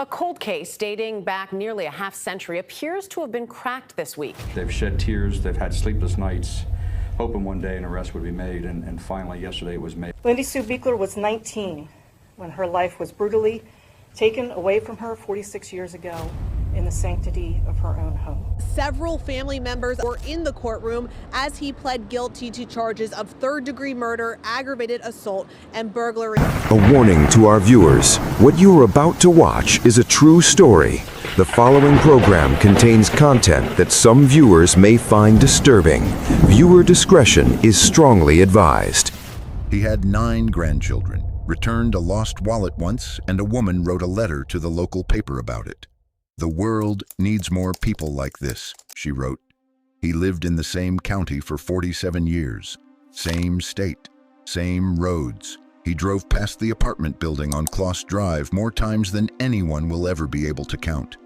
A cold case dating back nearly a half-century appears to have been cracked this week. They've shed tears, they've had sleepless nights, hoping one day an arrest would be made, and finally yesterday it was made. Lindy Sue Biechler was 19 when her life was brutally taken away from her 46 years ago in the sanctity of her own home. Several family members were in the courtroom as he pled guilty to charges of third-degree murder, aggravated assault, and burglary. A warning to our viewers. What you are about to watch is a true story. The following program contains content that some viewers may find disturbing. Viewer discretion is strongly advised. He had 9 grandchildren, returned a lost wallet once, and a woman wrote a letter to the local paper about it. "The world needs more people like this," she wrote. He lived in the same county for 47 years, same state, same roads. He drove past the apartment building on Kloss Drive more times than anyone will ever be able to count.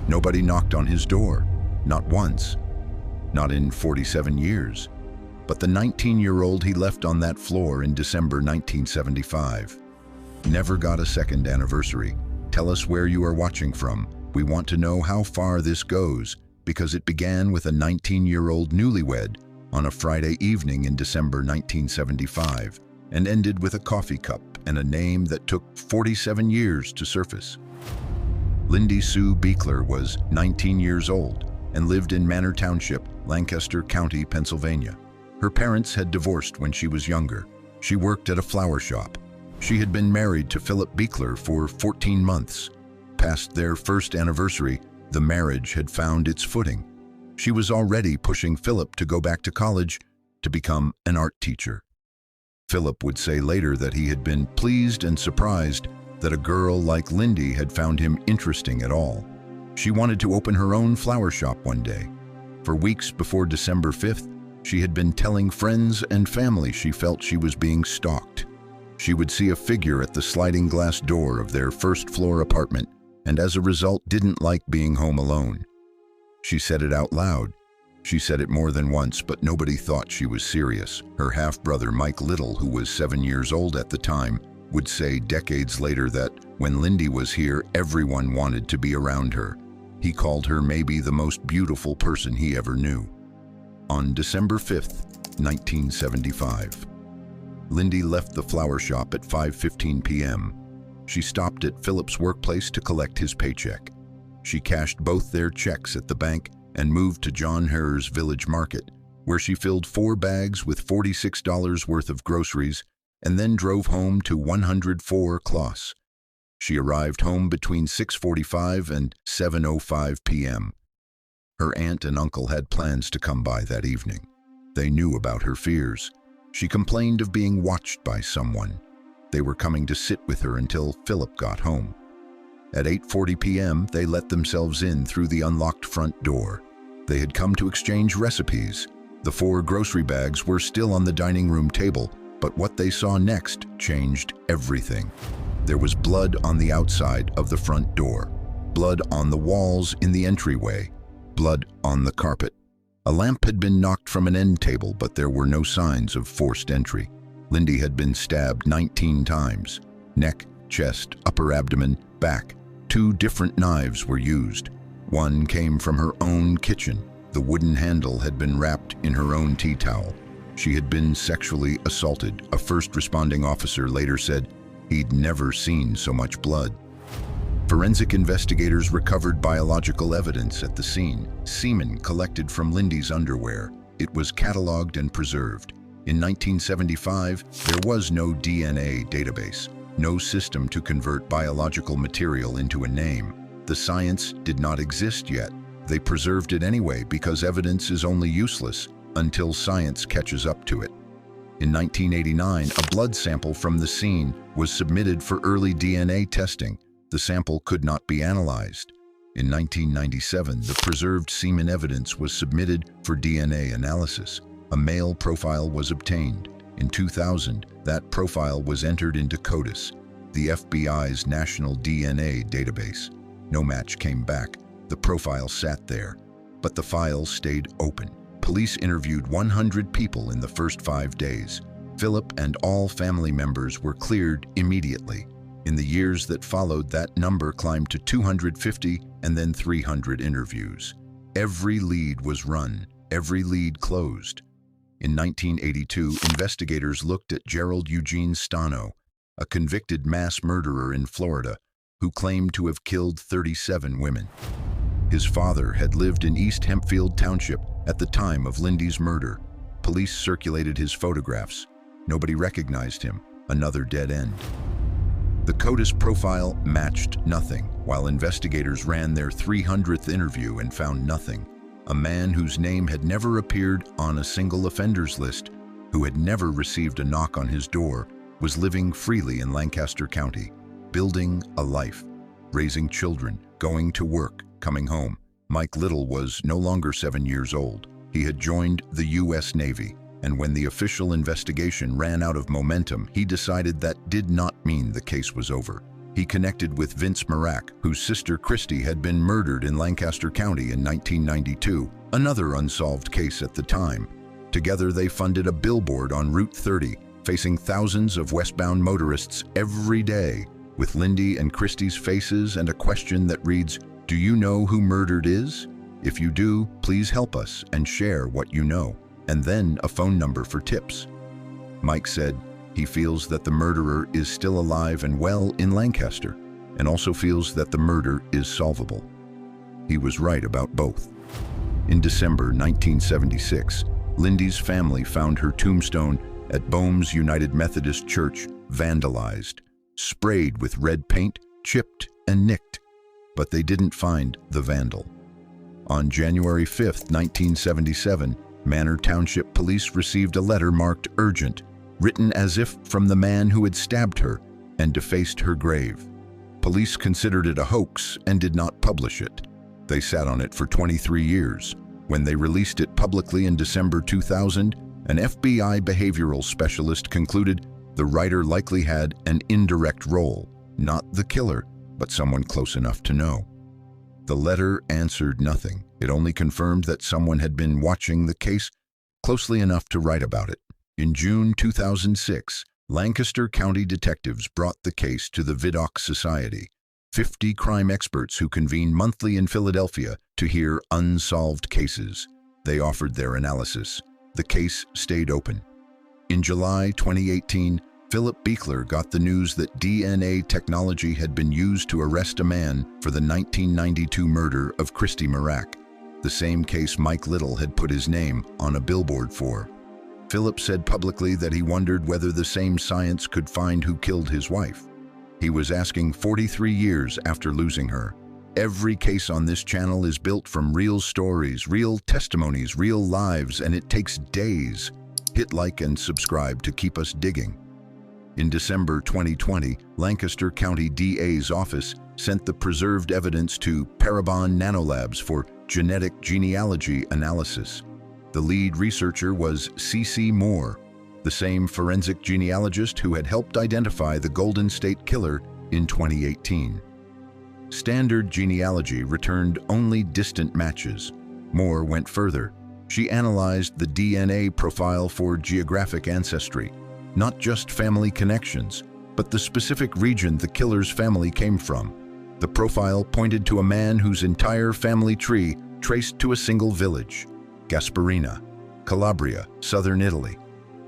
Nobody knocked on his door, not once, not in 47 years. But the 19-year-old he left on that floor in December 1975 never got a second anniversary. Tell us where you are watching from. We want to know how far this goes, because it began with a 19-year-old newlywed on a Friday evening in December 1975 and ended with a coffee cup and a name that took 47 years to surface. Lindy Sue Biechler was 19 years old and lived in Manor Township, Lancaster County, Pennsylvania. Her parents had divorced when she was younger. She worked at a flower shop. She had been married to Philip Beckler for 14 months. Past their first anniversary, the marriage had found its footing. She was already pushing Philip to go back to college to become an art teacher. Philip would say later that he had been pleased and surprised that a girl like Lindy had found him interesting at all. She wanted to open her own flower shop one day. For weeks before December 5th, she had been telling friends and family she felt she was being stalked. She would see a figure at the sliding glass door of their first-floor apartment, and as a result didn't like being home alone. She said it out loud. She said it more than once, but nobody thought she was serious. Her half-brother Mike Little, who was 7 years old at the time, would say decades later that when Lindy was here, everyone wanted to be around her. He called her maybe the most beautiful person he ever knew. On December 5th, 1975, Lindy left the flower shop at 5:15 p.m. She stopped at Philip's workplace to collect his paycheck. She cashed both their checks at the bank and moved to John Herr's Village Market, where she filled 4 bags with $46 worth of groceries and then drove home to 104 Kloss. She arrived home between 6:45 and 7:05 p.m. Her aunt and uncle had plans to come by that evening. They knew about her fears. She complained of being watched by someone. They were coming to sit with her until Philip got home. At 8:40 p.m., they let themselves in through the unlocked front door. They had come to exchange recipes. The 4 grocery bags were still on the dining room table, but what they saw next changed everything. There was blood on the outside of the front door, blood on the walls in the entryway, blood on the carpet. A lamp had been knocked from an end table, but there were no signs of forced entry. Lindy had been stabbed 19 times. Neck, chest, upper abdomen, back. 2 different knives were used. One came from her own kitchen. The wooden handle had been wrapped in her own tea towel. She had been sexually assaulted. A first responding officer later said he'd never seen so much blood. Forensic investigators recovered biological evidence at the scene. Semen collected from Lindy's underwear. It was cataloged and preserved. In 1975, there was no DNA database, no system to convert biological material into a name. The science did not exist yet. They preserved it anyway because evidence is only useless until science catches up to it. In 1989, a blood sample from the scene was submitted for early DNA testing. The sample could not be analyzed. In 1997, the preserved semen evidence was submitted for DNA analysis. A male profile was obtained. In 2000, that profile was entered into CODIS, the FBI's national DNA database. No match came back. The profile sat there, but the file stayed open. Police interviewed 100 people in the first 5 days. Philip and all family members were cleared immediately. In the years that followed, that number climbed to 250 and then 300 interviews. Every lead was run, every lead closed. In 1982, investigators looked at Gerald Eugene Stano, a convicted mass murderer in Florida, who claimed to have killed 37 women. His father had lived in East Hempfield Township at the time of Lindy's murder. Police circulated his photographs. Nobody recognized him. Another dead end. The CODIS profile matched nothing, while investigators ran their 300th interview and found nothing. A man whose name had never appeared on a single offenders list, who had never received a knock on his door, was living freely in Lancaster County, building a life, raising children, going to work, coming home. Mike Little was no longer 7 years old. He had joined the U.S. Navy, and when the official investigation ran out of momentum, he decided that did not mean the case was over. He connected with Vince Marak, whose sister Christy had been murdered in Lancaster County in 1992, another unsolved case at the time. Together they funded a billboard on Route 30, facing thousands of westbound motorists every day, with Lindy and Christy's faces and a question that reads, "Do you know who murdered is? If you do, please help us and share what you know." And then a phone number for tips. Mike said he feels that the murderer is still alive and well in Lancaster, and also feels that the murder is solvable. He was right about both. In December 1976, Lindy's family found her tombstone at Bohm's United Methodist Church vandalized, sprayed with red paint, chipped and nicked. But they didn't find the vandal. On January 5, 1977, Manor Township police received a letter marked urgent, written as if from the man who had stabbed her and defaced her grave. Police considered it a hoax and did not publish it. They sat on it for 23 years. When they released it publicly in December 2000, an FBI behavioral specialist concluded the writer likely had an indirect role, not the killer, but someone close enough to know. The letter answered nothing. It only confirmed that someone had been watching the case closely enough to write about it. In June 2006, Lancaster County detectives brought the case to the Vidocq Society, 50 crime experts who convene monthly in Philadelphia to hear unsolved cases. They offered their analysis. The case stayed open. In July 2018, Philip Beckler got the news that DNA technology had been used to arrest a man for the 1992 murder of Christy Marak, the same case Mike Little had put his name on a billboard for. Philip said publicly that he wondered whether the same science could find who killed his wife. He was asking 43 years after losing her. Every case on this channel is built from real stories, real testimonies, real lives, and it takes days. Hit like and subscribe to keep us digging. In December 2020, Lancaster County DA's office sent the preserved evidence to Parabon Nanolabs for genetic genealogy analysis. The lead researcher was C.C. Moore, the same forensic genealogist who had helped identify the Golden State Killer in 2018. Standard genealogy returned only distant matches. Moore went further. She analyzed the DNA profile for geographic ancestry, not just family connections, but the specific region the killer's family came from. The profile pointed to a man whose entire family tree traced to a single village, Gasparina, Calabria, southern Italy,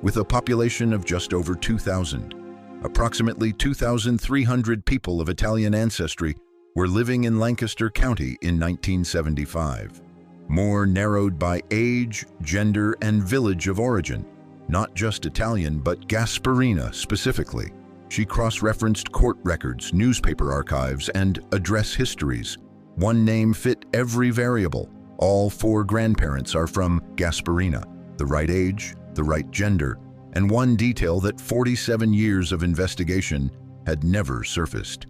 with a population of just over 2,000. Approximately 2,300 people of Italian ancestry were living in Lancaster County in 1975. More narrowed by age, gender, and village of origin. Not just Italian, but Gasparina specifically. She cross-referenced court records, newspaper archives, and address histories. One name fit every variable. All 4 grandparents are from Gasparina, the right age, the right gender, and one detail that 47 years of investigation had never surfaced.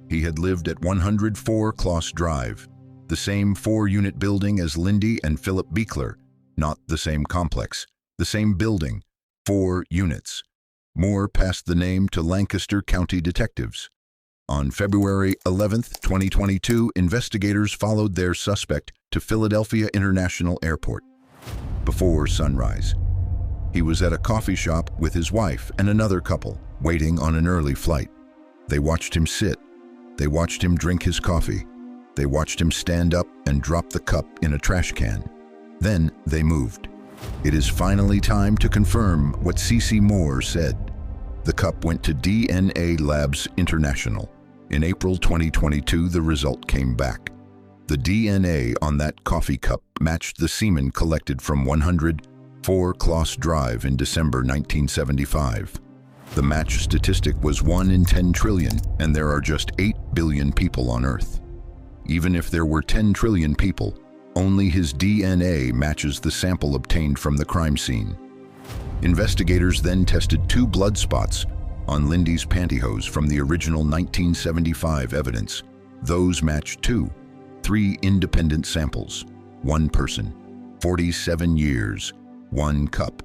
He had lived at 104 Kloss Drive, the same 4-unit building as Lindy and Philip Beechler, not the same complex, the same building, 4 units. Moore passed the name to Lancaster County detectives. On February 11, 2022, investigators followed their suspect to Philadelphia International Airport. Before sunrise, he was at a coffee shop with his wife and another couple, waiting on an early flight. They watched him sit. They watched him drink his coffee. They watched him stand up and drop the cup in a trash can. Then they moved. It is finally time to confirm what C.C. Moore said. The cup went to DNA Labs International. In April 2022, the result came back. The DNA on that coffee cup matched the semen collected from 104 Kloss Drive in December 1975. The match statistic was 1 in 10 trillion, and there are just 8 billion people on Earth. Even if there were 10 trillion people, only his DNA matches the sample obtained from the crime scene. Investigators then tested 2 blood spots on Lindy's pantyhose from the original 1975 evidence. Those matched too. 3 independent samples. 1 person. 47 years. 1 cup.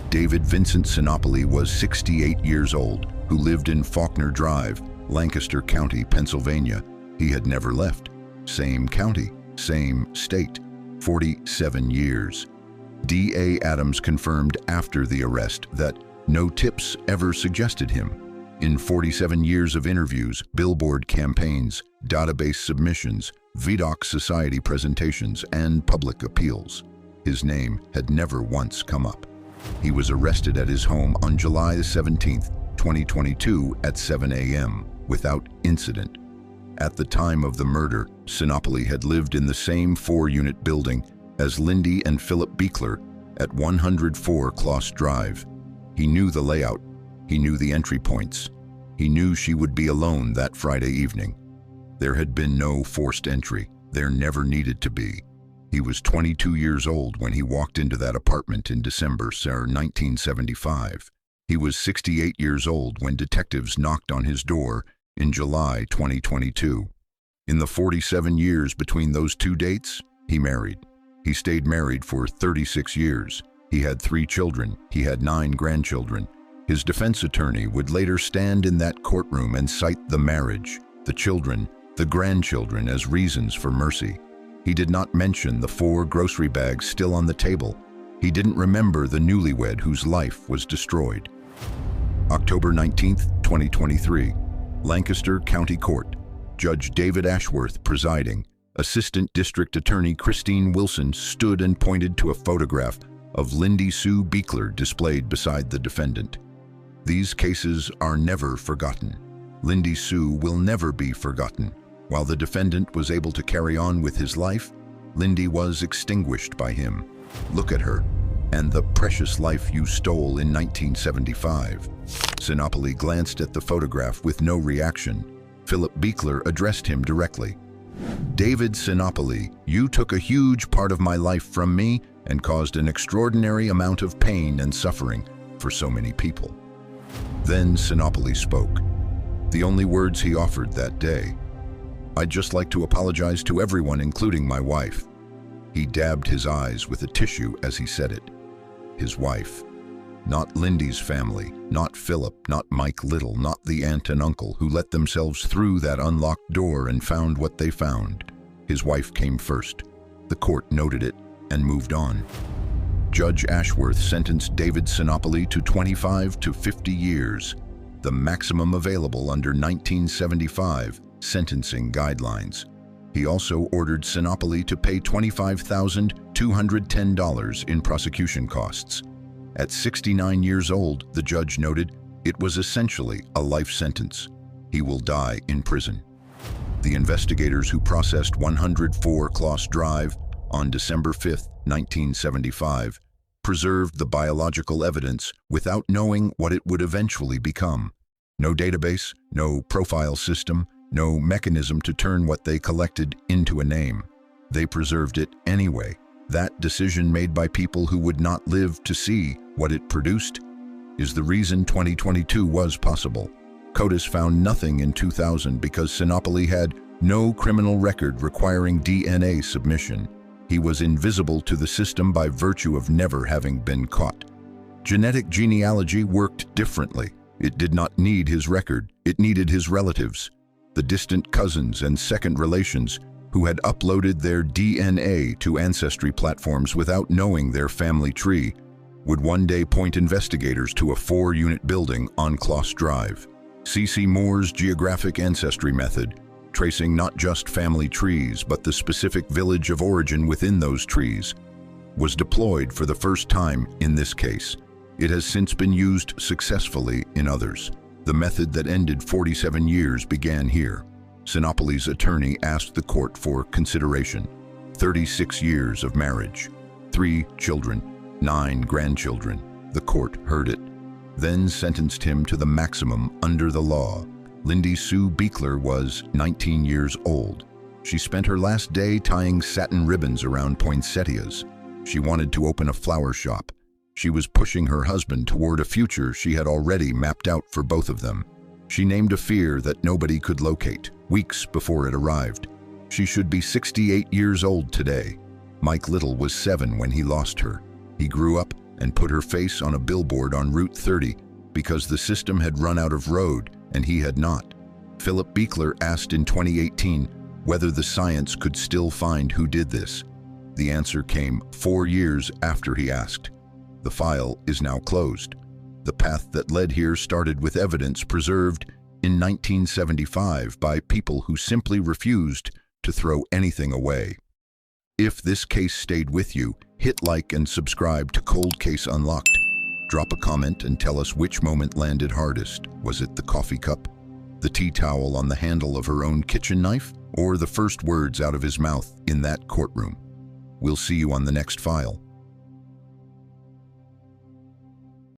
David Vincent Sinopoli was 68 years old, who lived in Faulkner Drive, Lancaster County, Pennsylvania. He had never left. Same county, same state. 47 years. D.A. Adams confirmed after the arrest that no tips ever suggested him. In 47 years of interviews, billboard campaigns, database submissions, VDOC Society presentations, and public appeals, his name had never once come up. He was arrested at his home on July 17, 2022 at 7 a.m. without incident. At the time of the murder, Sinopoli had lived in the same 4-unit building as Lindy and Philip Beckler at 104 Kloss Drive. He knew the layout. He knew the entry points. He knew she would be alone that Friday evening. There had been no forced entry. There never needed to be. He was 22 years old when he walked into that apartment in December 1975. He was 68 years old when detectives knocked on his door in July 2022. In the 47 years between those 2 dates, he married. He stayed married for 36 years. He had 3 children. He had 9 grandchildren. His defense attorney would later stand in that courtroom and cite the marriage, the children, the grandchildren as reasons for mercy. He did not mention the 4 grocery bags still on the table. He didn't remember the newlywed whose life was destroyed. October 19, 2023, Lancaster County Court. Judge David Ashworth presiding. Assistant District Attorney Christine Wilson stood and pointed to a photograph of Lindy Sue Biechler displayed beside the defendant. These cases are never forgotten. Lindy Sue will never be forgotten. While the defendant was able to carry on with his life, Lindy was extinguished by him. Look at her, and the precious life you stole in 1975. Sinopoli glanced at the photograph with no reaction. Philip Beckler addressed him directly. David Sinopoli, you took a huge part of my life from me and caused an extraordinary amount of pain and suffering for so many people. Then Sinopoli spoke. The only words he offered that day. I'd just like to apologize to everyone, including my wife. He dabbed his eyes with a tissue as he said it. His wife. Not Lindy's family, not Philip, not Mike Little, not the aunt and uncle who let themselves through that unlocked door and found what they found. His wife came first. The court noted it and moved on. Judge Ashworth sentenced David Sinopoli to 25 to 50 years, the maximum available under 1975 sentencing guidelines. He also ordered Sinopoli to pay $25,210 in prosecution costs. At 69 years old, the judge noted, it was essentially a life sentence. He will die in prison. The investigators who processed 104 Kloss Drive on December 5, 1975, preserved the biological evidence without knowing what it would eventually become. No database, no profile system, no mechanism to turn what they collected into a name. They preserved it anyway. That decision made by people who would not live to see what it produced is the reason 2022 was possible. CODIS found nothing in 2000 because Sinopoli had no criminal record requiring DNA submission. He was invisible to the system by virtue of never having been caught. Genetic genealogy worked differently. It did not need his record. It needed his relatives, the distant cousins and second relations who had uploaded their DNA to ancestry platforms without knowing their family tree, would one day point investigators to a 4-unit building on Kloss Drive. C.C. Moore's geographic ancestry method, tracing not just family trees but the specific village of origin within those trees, was deployed for the first time in this case. It has since been used successfully in others. The method that ended 47 years began here. Sinopolis' attorney asked the court for consideration. 36 years of marriage, 3 children, 9 grandchildren. The court heard it, then sentenced him to the maximum under the law. Lindy Sue Biechler was 19 years old. She spent her last day tying satin ribbons around poinsettias. She wanted to open a flower shop. She was pushing her husband toward a future she had already mapped out for both of them. She named a fear that nobody could locate, weeks before it arrived. She should be 68 years old today. Mike Little was 7 when he lost her. He grew up and put her face on a billboard on Route 30 because the system had run out of road and he had not. Philip Beckler asked in 2018 whether the science could still find who did this. The answer came 4 years after he asked. The file is now closed. The path that led here started with evidence preserved in 1975 by people who simply refused to throw anything away. If this case stayed with you, hit like and subscribe to Cold Case Unlocked. Drop a comment and tell us which moment landed hardest. Was it the coffee cup, the tea towel on the handle of her own kitchen knife, or the first words out of his mouth in that courtroom? We'll see you on the next file.